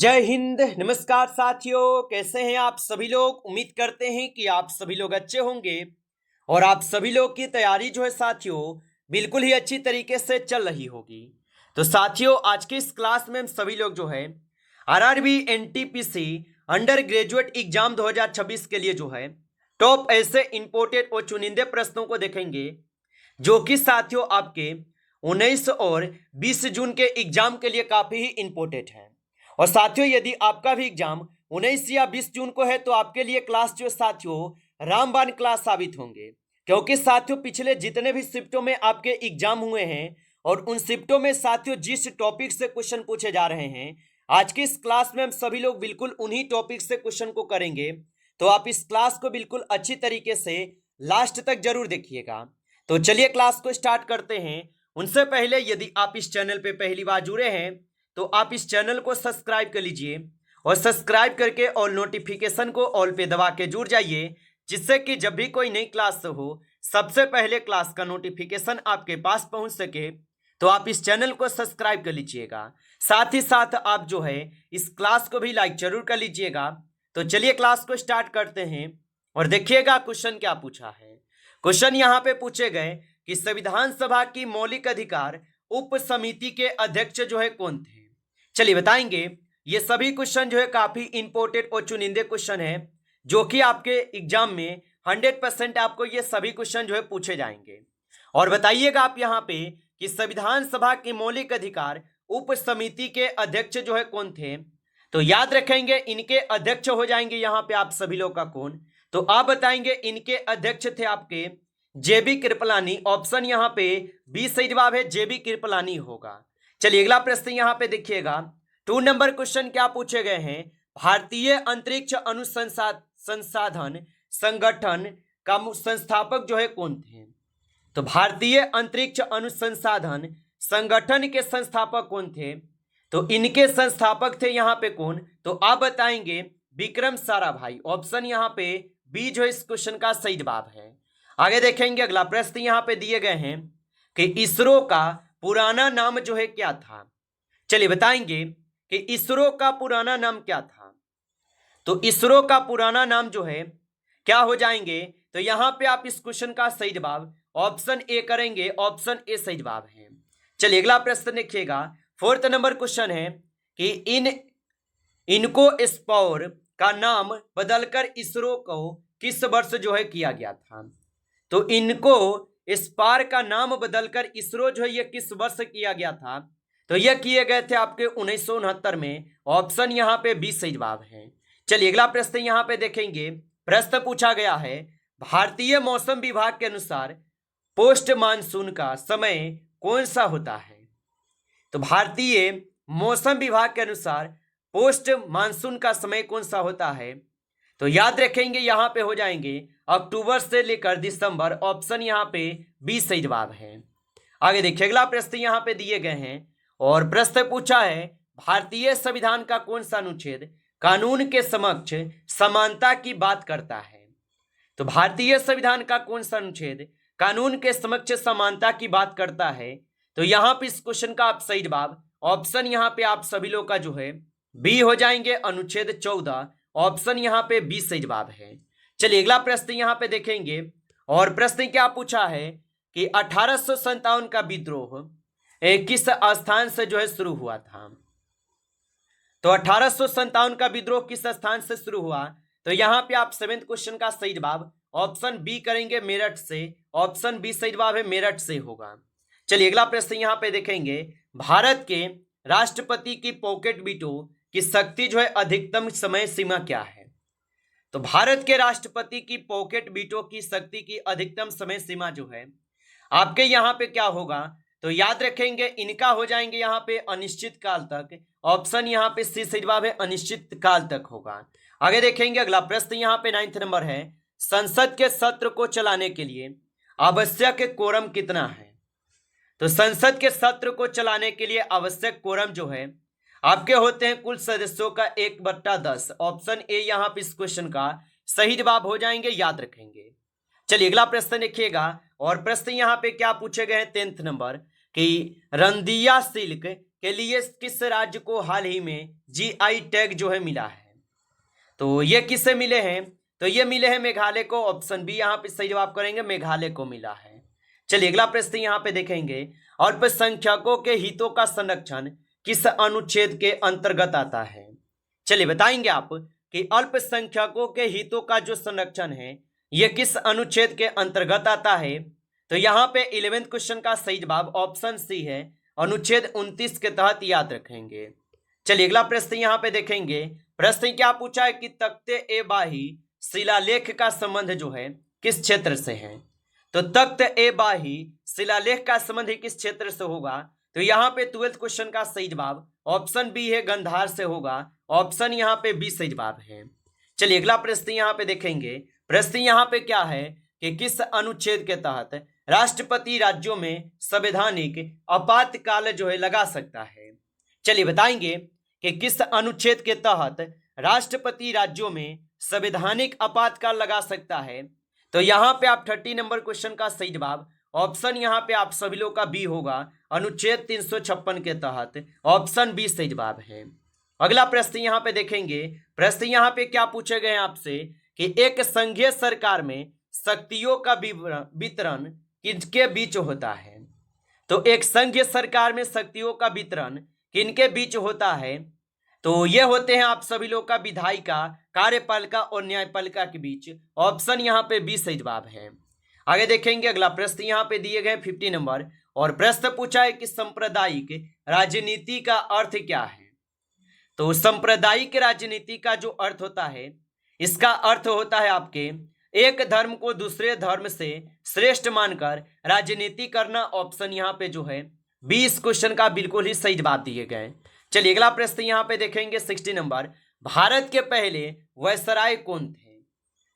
जय हिंद। नमस्कार साथियों, कैसे हैं आप सभी लोग। उम्मीद करते हैं कि आप सभी लोग अच्छे होंगे और आप सभी लोग की तैयारी जो है साथियों बिल्कुल ही अच्छी तरीके से चल रही होगी। तो साथियों, आज की इस क्लास में हम सभी लोग जो है RRB NTPC under graduate exam 2026 के लिए जो है टॉप ऐसे इंपोर्टेड और चुनिंदे प्रश्नों को देखेंगे जो कि साथियों आपके 19 और 20 जून के एग्जाम के लिए काफी ही इंपोर्टेंट है। और साथियों, यदि आपका भी एग्जाम 19 या 20 जून को है तो आपके लिए क्लास जो साथियों रामबाण क्लास साबित होंगे, क्योंकि साथियों पिछले जितने भी शिफ्टों में आपके एग्जाम हुए हैं और उन शिफ्टों में साथियों जिस टॉपिक से क्वेश्चन पूछे जा रहे हैं, आज की इस क्लास में हम सभी लोग बिल्कुल उन्हीं टॉपिक से क्वेश्चन को करेंगे। तो आप इस क्लास को बिल्कुल अच्छी तरीके से लास्ट तक जरूर देखिएगा। तो चलिए क्लास को स्टार्ट करते हैं। उनसे पहले यदि आप इस चैनल पे पहली बार जुड़े हैं तो आप इस चैनल को सब्सक्राइब कर लीजिए और सब्सक्राइब करके ऑल नोटिफिकेशन को ऑल पे दबा के जुड़ जाइए, जिससे कि जब भी कोई नई क्लास हो सबसे पहले क्लास का नोटिफिकेशन आपके पास पहुंच सके। तो आप इस चैनल को सब्सक्राइब कर लीजिएगा। साथ ही साथ आप जो है इस क्लास को भी लाइक जरूर कर लीजिएगा। तो चलिए क्लास को स्टार्ट करते हैं और देखिएगा क्वेश्चन क्या पूछा है। क्वेश्चन यहाँ पे पूछे गए कि संविधान सभा की मौलिक अधिकार उप समिति के अध्यक्ष जो है कौन थे। चलिए बताएंगे। ये सभी क्वेश्चन जो है काफी इंपोर्टेंट और चुनिंदे क्वेश्चन है जो कि आपके एग्जाम में 100% आपको ये सभी क्वेश्चन जो है पूछे जाएंगे। और बताइएगा आप यहाँ पे कि संविधान सभा के मौलिक अधिकार उप समिति के अध्यक्ष जो है कौन थे। तो याद रखेंगे इनके अध्यक्ष हो जाएंगे यहाँ पे आप सभी लोग का कौन। तो आप बताएंगे इनके अध्यक्ष थे आपके जेबी कृपलानी। ऑप्शन यहाँ पे बी सही जवाब है, जेबी कृपलानी होगा। चलिए अगला प्रश्न यहाँ पे देखिएगा। 2 नंबर क्वेश्चन क्या पूछे गए हैं। भारतीय अंतरिक्ष अनुसंधान संगठन का संस्थापक जो है कौन थे। तो भारतीय अंतरिक्ष अनुसंधान संगठन के संस्थापक कौन थे। तो इनके संस्थापक थे यहाँ पे कौन। तो आप बताएंगे विक्रम साराभाई। ऑप्शन यहाँ पे बी जो इस क्वेश्चन का सही जवाब है। आगे देखेंगे अगला प्रश्न यहाँ पे दिए गए हैं कि इसरो का पुराना नाम जो है क्या था। चलिए बताएंगे कि इसरो का पुराना नाम क्या था। तो इसरो का पुराना नाम जो है क्या हो जाएंगे। तो यहां पे आप इस क्वेश्चन का सही जवाब ऑप्शन ए करेंगे। ऑप्शन ए सही जवाब है। चलिए अगला प्रश्न देखिएगा। 4th नंबर क्वेश्चन है कि इनको स्पॉर का नाम बदलकर इसरो को किस वर्ष जो है किया गया था। तो इनको स्पार का नाम बदलकर इसरो जो है ये किस वर्ष किया गया था। तो ये किए गए थे आपके 1969 में। ऑप्शन यहाँ पे बी सही जवाब है। चलिए अगला प्रश्न यहाँ पे देखेंगे। प्रश्न पूछा गया है भारतीय मौसम विभाग के अनुसार पोस्ट मानसून का समय कौन सा होता है। तो भारतीय मौसम विभाग के अनुसार पोस्ट मानसून का समय कौन सा होता है। तो याद रखेंगे यहाँ पे हो जाएंगे अक्टूबर से लेकर दिसंबर। ऑप्शन यहाँ पे बी सही जवाब है। आगे देखिए अगला प्रश्न यहाँ पे दिए गए हैं और प्रश्न पूछा है भारतीय संविधान का कौन सा अनुच्छेद कानून के समक्ष समानता की बात करता है। तो भारतीय संविधान का कौन सा अनुच्छेद कानून के समक्ष समानता की बात करता है। तो यहाँ पे इस क्वेश्चन का आप सही जवाब ऑप्शन यहाँ पे आप सभी लोग का जो है बी हो जाएंगे, अनुच्छेद 14। ऑप्शन यहाँ पे बी सही जवाब है। चलिए अगला प्रश्न यहाँ पे देखेंगे और प्रश्न क्या पूछा है कि 1857 का विद्रोह किस स्थान से जो है शुरू हुआ था। तो 1857 का विद्रोह किस स्थान से शुरू हुआ। तो यहाँ पे आप 7th क्वेश्चन का सही जवाब ऑप्शन बी करेंगे, मेरठ से। ऑप्शन बी सही जवाब है, मेरठ से होगा। चलिए अगला प्रश्न यहाँ पे देखेंगे। भारत के राष्ट्रपति की पॉकेट बीटो की शक्ति जो है अधिकतम समय सीमा क्या है। तो भारत के राष्ट्रपति की पॉकेट बीटो की शक्ति की अधिकतम समय सीमा जो है आपके यहाँ पे क्या होगा। तो याद रखेंगे इनका हो जाएंगे यहाँ पे अनिश्चित काल तक। ऑप्शन यहाँ पे सी सही जवाब है, अनिश्चित काल तक होगा। आगे देखेंगे अगला प्रश्न यहाँ पे 9th नंबर है। संसद के सत्र को चलाने के लिए आवश्यक कोरम कितना है। तो संसद के सत्र को चलाने के लिए आवश्यक कोरम जो है आपके होते हैं कुल सदस्यों का 1/10। ऑप्शन ए यहाँ पे इस क्वेश्चन का सही जवाब हो जाएंगे, याद रखेंगे। चलिए अगला प्रश्न देखिएगा और प्रश्न यहाँ पे क्या पूछे गए हैं 10th नंबर कि रंदिया सिल्क के लिए किस राज्य को हाल ही में जीआई टैग जो है मिला है? तो ये किससे मिले हैं? तो ये मिले हैं मेघालय को। ऑप्शन बी यहाँ पे सही जवाब करेंगे, मेघालय को मिला है। चलिए अगला प्रश्न यहाँ पे देखेंगे, अल्पसंख्यकों के हितों का संरक्षण किस अनुच्छेद के अंतर्गत आता है? चलिए बताएंगे आप कि अल्पसंख्यकों के हितों का जो संरक्षण है ये किस अनुच्छेद के अंतर्गत आता है? तो यहाँ पे 11th क्वेश्चन का सही जवाब ऑप्शन सी है, अनुच्छेद 29 के तहत याद रखेंगे। चलिए अगला प्रश्न यहाँ पे देखेंगे, प्रश्न क्या पूछा है कि तख्ते ए बाही शिलालेख का संबंध जो है किस क्षेत्र से है? तो तख्त ए बाही शिलालेख का संबंध ही किस क्षेत्र से होगा? तो यहाँ पे 12th क्वेश्चन का सही जवाब ऑप्शन बी है, गंधार से होगा। ऑप्शन यहाँ पे बी सही जवाब है। चलिए अगला प्रश्न यहाँ पे देखेंगे, प्रश्न यहाँ पे क्या है कि किस अनुच्छेद के तहत राष्ट्रपति राज्यों में संवैधानिक आपातकाल जो है लगा सकता है? चलिए बताएंगे कि किस अनुच्छेद के तहत राष्ट्रपति राज्यों में संवैधानिक आपातकाल लगा सकता है? तो यहाँ पे आप 30 नंबर क्वेश्चन का सही जवाब ऑप्शन यहाँ पे आप सभी लोग का बी होगा, अनुच्छेद 356 के तहत ऑप्शन बी सही जवाब है। अगला प्रश्न यहाँ पे देखेंगे, प्रश्न यहाँ पे क्या पूछे गए हैं आपसे कि एक संघीय सरकार में शक्तियों का वितरण किनके बीच होता है? तो एक संघीय सरकार में शक्तियों का वितरण किनके बीच होता है? तो ये होते हैं आप सभी लोग का विधायिका, कार्यपालिका और न्यायपालिका के बीच। ऑप्शन यहाँ पे बी सही जवाब है। आगे देखेंगे अगला प्रश्न यहाँ पे दिए गए 50 नंबर, और प्रश्न पूछा है कि सांप्रदायिक राजनीति का अर्थ क्या है? तो सांप्रदायिक राजनीति का जो अर्थ होता है, इसका अर्थ होता है आपके एक धर्म को दूसरे धर्म से श्रेष्ठ मानकर राजनीति करना। ऑप्शन यहाँ पे जो है 20 क्वेश्चन का बिल्कुल ही सही जवाब दिए गए। चलिए अगला प्रश्न यहाँ पे देखेंगे 60 नंबर, भारत के पहले वायसराय कौन थे?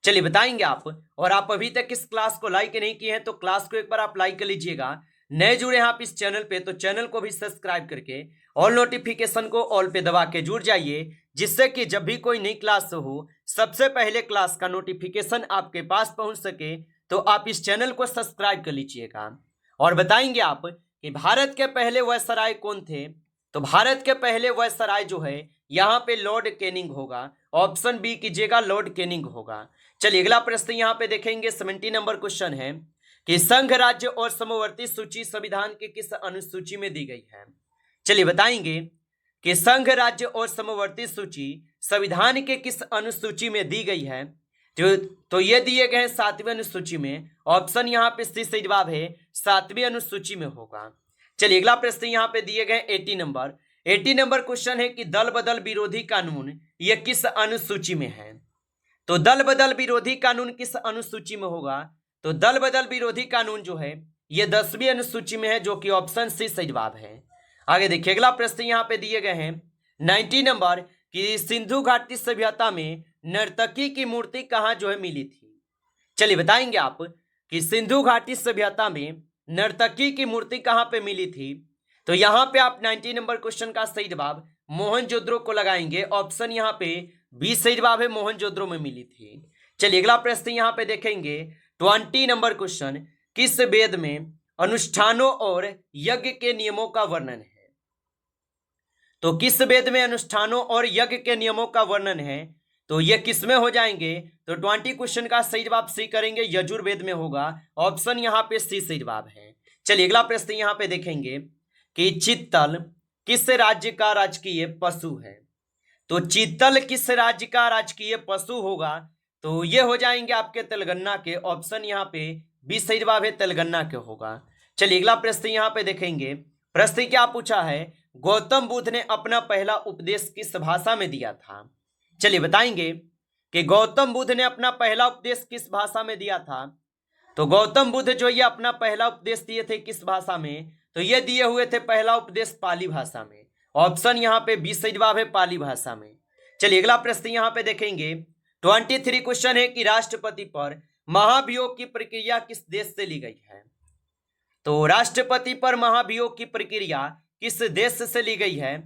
चलिए बताएंगे आप। और आप अभी तक इस क्लास को लाइक नहीं किए हैं तो क्लास को एक बार आप लाइक कर लीजिएगा। नए जुड़े हैं आप इस चैनल पे तो चैनल को भी सब्सक्राइब करके ऑल नोटिफिकेशन को ऑल पे दबा के जुड़ जाइए, जिससे कि जब भी कोई नई क्लास हो सबसे पहले क्लास का नोटिफिकेशन आपके पास पहुंच सके। तो आप इस चैनल को सब्सक्राइब कर लीजिएगा। और बताएंगे आप कि भारत के पहले वायसराय कौन थे? तो भारत के पहले वायसराय जो है यहाँ पे लॉर्ड कैनिंग होगा। ऑप्शन बी कीजिएगा, लॉर्ड कैनिंग होगा। चलिए अगला प्रश्न यहाँ पे देखेंगे 70 नंबर क्वेश्चन है कि संघ राज्य और समवर्ती सूची संविधान के किस अनुसूची में दी गई है? चलिए बताएंगे कि संघ राज्य और समवर्ती सूची संविधान के किस अनुसूची में दी गई है? तो ये दिए गए हैं 7वीं अनुसूची में। ऑप्शन यहाँ पे सी सही जवाब है, 7वीं अनुसूची में होगा। चलिए अगला प्रश्न यहाँ पे दिए गए 80 नंबर क्वेश्चन है कि दल बदल विरोधी कानून ये किस अनुसूची में है? तो दल बदल विरोधी कानून किस अनुसूची में होगा? तो दल बदल विरोधी कानून जो है ये 10वीं अनुसूची में है, जो कि ऑप्शन सी सही जवाब है। आगे देखिए अगला प्रश्न यहाँ पे दिए गए हैं 90 नंबर कि सिंधु घाटी सभ्यता में नर्तकी की मूर्ति कहाँ जो है मिली थी? चलिए बताएंगे आप कि सिंधु घाटी सभ्यता में नर्तकी की मूर्ति कहाँ पे मिली थी? तो यहाँ पे आप 90 नंबर क्वेश्चन का सही जवाब मोहनजोदड़ो को लगाएंगे। ऑप्शन यहाँ पे बी सही जवाब है, मोहनजोदड़ो में मिली थी। चलिए अगला प्रश्न यहाँ पे देखेंगे 20 नंबर क्वेश्चन, किस वेद में अनुष्ठानों और यज्ञ के नियमों का वर्णन है? तो किस वेद में अनुष्ठानों और यज्ञ के नियमों का वर्णन है? तो ये किस में हो जाएंगे? तो 20 क्वेश्चन का सही जवाब सी करेंगे, यजुर्वेद में होगा। ऑप्शन यहाँ पे सी सही जवाब है। चलिए अगला प्रश्न यहाँ पे देखेंगे कि चीतल किस राज्य का राजकीय पशु है? तो चीतल किस राज्य का राजकीय पशु होगा? तो ये हो जाएंगे आपके तेलंगाना के। ऑप्शन यहाँ पे बी सही जवाब है, तेलंगाना के होगा। चलिए अगला प्रश्न यहाँ पे देखेंगे, प्रश्न क्या पूछा है, गौतम बुद्ध ने अपना पहला उपदेश किस भाषा में दिया था? चलिए बताएंगे कि गौतम बुद्ध ने अपना पहला उपदेश किस भाषा में दिया था? तो गौतम बुद्ध जो ये अपना पहला उपदेश दिए थे किस भाषा में? तो ये दिए हुए थे पहला उपदेश पाली भाषा में। ऑप्शन यहाँ पे बी सही जवाब है, पाली भाषा में। चलिए अगला प्रश्न यहाँ पे देखेंगे 23 क्वेश्चन है कि राष्ट्रपति पर महाभियोग की प्रक्रिया किस देश से ली गई है? तो राष्ट्रपति पर महाभियोग की प्रक्रिया किस देश से ली गई है?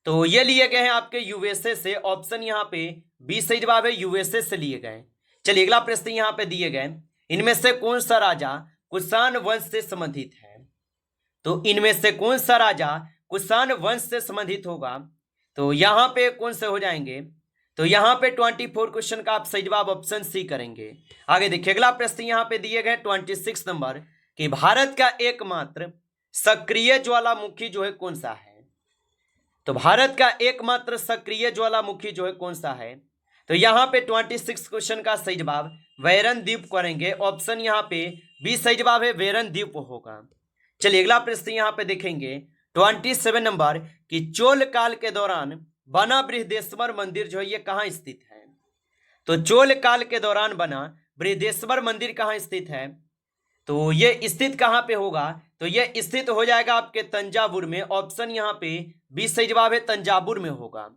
तो ये लिए गए हैं आपके यूएसए से। ऑप्शन यहाँ पे बी सही जवाब है, यूएसए से लिए गए। चलिए अगला प्रश्न यहाँ पे दिए गए, इनमें से कौन सा राजा कुषाण वंश से संबंधित है? तो इनमें से कौन सा राजा कुषाण वंश से संबंधित होगा। तो यहाँ पे कौन से हो जाएंगे, तो यहाँ पे 24 क्वेश्चन का आप सही जवाब ऑप्शन सी करेंगे। आगे देखिए अगला प्रश्न यहाँ पे दिए गए 26 नंबर कि भारत का एकमात्र सक्रिय ज्वालामुखी जो है कौन सा है। तो भारत का एकमात्र सक्रिय ज्वालामुखी जो है कौन सा है, तो यहाँ पे 26 क्वेश्चन का सही जवाब वैरन द्वीप करेंगे। ऑप्शन यहाँ पे बी सही जवाब है, वैरन द्वीप होगा। चलिए अगला प्रश्न यहाँ पे देखेंगे 27 नंबर कि चोल काल के दौरान बना बृहदेश्वर मंदिर जो है ये कहाँ स्थित है। तो चोल काल के दौरान बना बृहदेश्वर मंदिर कहाँ स्थित है, तो ये स्थित कहाँ पे होगा, तो ये स्थित हो जाएगा आपके तंजावुर में। ऑप्शन यहाँ पे बी सही जवाब है, तंजावुर में होगा।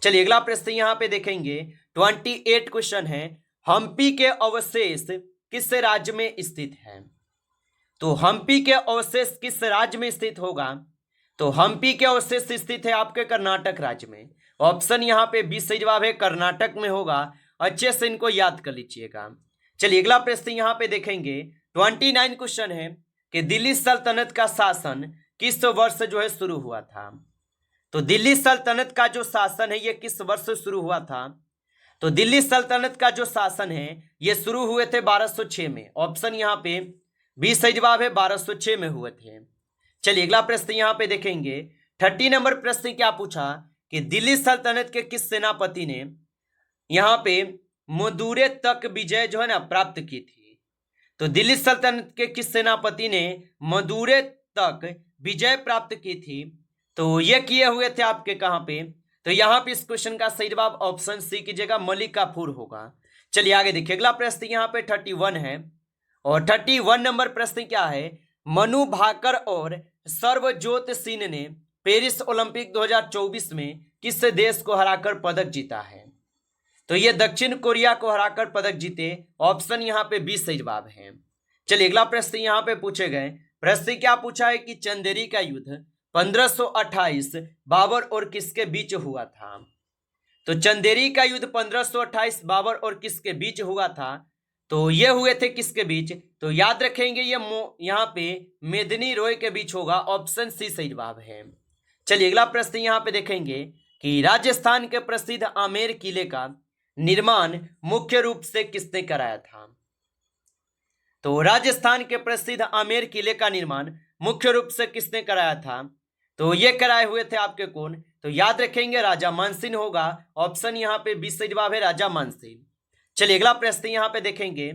चलिए अगला प्रश्न यहाँ पे देखेंगे 28 क्वेश्चन है, हम्पी के अवशेष किस राज्य में स्थित है। तो हम्पी के अवशेष किस राज्य में स्थित होगा, तो हम्पी के अवशेष स्थित है आपके कर्नाटक राज्य में। ऑप्शन यहाँ पे बी सही जवाब है, कर्नाटक में होगा। अच्छे से इनको याद कर लीजिएगा। चलिए अगला प्रश्न यहाँ पे देखेंगे 29 क्वेश्चन है कि दिल्ली सल्तनत का शासन किस वर्ष जो है शुरू हुआ था। तो दिल्ली सल्तनत का जो शासन है ये किस वर्ष से शुरू हुआ था, तो दिल्ली सल्तनत का जो शासन है ये शुरू हुए थे 1206 में। ऑप्शन यहाँ पे बी सही जवाब है, 1206 में हुए थे। चलिए अगला प्रश्न यहाँ पे देखेंगे 30 नंबर प्रश्न क्या पूछा कि दिल्ली सल्तनत के किस सेनापति ने यहाँ पे मदुरै तक विजय जो है ना प्राप्त की थी। तो दिल्ली सल्तनत के किस सेनापति ने मदुरै तक विजय प्राप्त की थी, तो ये किए हुए थे आपके कहाँ पे, तो यहाँ पे इस क्वेश्चन का सही जवाब ऑप्शन सी कीजिएगा, मलिक काफूर होगा। चलिए आगे देखिए अगला प्रश्न यहाँ पे 31 है और 31 नंबर प्रश्न क्या है, मनु भाकर और सर्वजोत सिंह ने पेरिस ओलंपिक 2024 में किस देश को हराकर पदक जीता है। तो ये दक्षिण कोरिया को हराकर पदक जीते। ऑप्शन यहाँ पे बी सही जवाब है। चलिए अगला प्रश्न यहाँ पे पूछे गए प्रश्न क्या पूछा है कि चंदेरी का युद्ध 1528 बाबर और किसके बीच हुआ था। तो चंदेरी का युद्ध 1528 बाबर और किसके बीच हुआ था, तो ये हुए थे किसके बीच, तो याद रखेंगे ये यहाँ पे मेदिनी रॉय के बीच होगा। ऑप्शन सी सही जवाब है। चलिए अगला प्रश्न यहाँ पे देखेंगे कि राजस्थान के प्रसिद्ध आमेर किले का निर्माण मुख्य रूप से किसने कराया था। तो राजस्थान के प्रसिद्ध आमेर किले का निर्माण मुख्य रूप से किसने कराया था, तो ये कराए हुए थे आपके कौन, तो याद रखेंगे राजा मानसिंह होगा। ऑप्शन यहाँ पे बी सही जवाब है, राजा मानसिंह। चलिए अगला प्रश्न यहाँ पे देखेंगे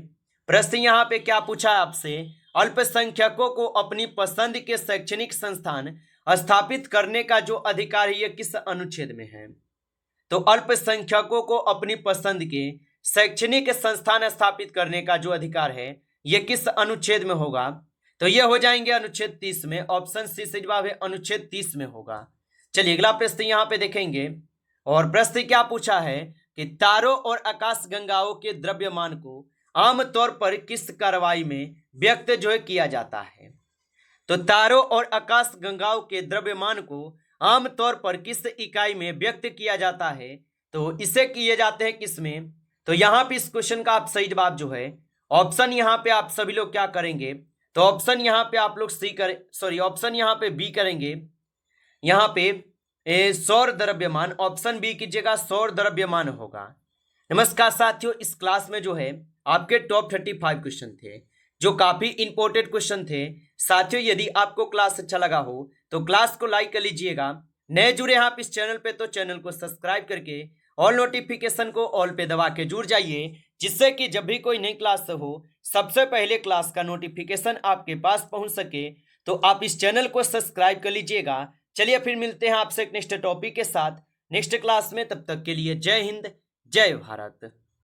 प्रश्न यहाँ पे क्या पूछा है आपसे, अल्पसंख्यकों को अपनी पसंद के शैक्षणिक संस्थान स्थापित करने का जो अधिकार है ये किस अनुच्छेद में है। तो अल्पसंख्यकों को अपनी पसंद के शैक्षणिक संस्थान स्थापित करने का जो अधिकार है ये किस अनुच्छेद में होगा, तो ये हो जाएंगे अनुच्छेद 30 में। ऑप्शन सी सही जवाब है, अनुच्छेद 30 में होगा। चलिए अगला प्रश्न यहाँ पे देखेंगे और प्रश्न क्या पूछा है कि तारों और आकाश गंगाओं के द्रव्यमान को आमतौर पर किस कार्रवाई में व्यक्त जो है किया जाता है। तो तारों और आकाश गंगाओं के द्रव्यमान को आमतौर पर किस इकाई में व्यक्त किया जाता है, तो इसे किए जाते हैं किस में, तो यहाँ पे इस क्वेश्चन का आप सही जवाब जो है ऑप्शन यहाँ पे आप सभी लोग क्या करेंगे, तो ऑप्शन यहाँ पे आप लोग ऑप्शन यहाँ पे बी करेंगे। यहाँ पे सौर द्रव्यमान, ऑप्शन बी कीजिएगा, सौर द्रव्यमान होगा। नमस्कार साथियों, इस क्लास में जो है आपके टॉप 35 क्वेश्चन थे जो काफी इंपॉर्टेंट क्वेश्चन थे। साथियों यदि आपको क्लास अच्छा लगा हो तो क्लास को लाइक कर लीजिएगा। नए जुड़े हैं आप इस चैनल पे तो चैनल को सब्सक्राइब करके ऑल नोटिफिकेशन को ऑल पे दबा के जुड़ जाइए, जिससे कि जब भी कोई नई क्लास हो सबसे पहले क्लास का नोटिफिकेशन आपके पास पहुंच सके। तो आप इस चैनल को सब्सक्राइब कर लीजिएगा। चलिए फिर मिलते हैं आपसे एक नेक्स्ट टॉपिक के साथ नेक्स्ट क्लास में। तब तक के लिए जय हिंद, जय भारत।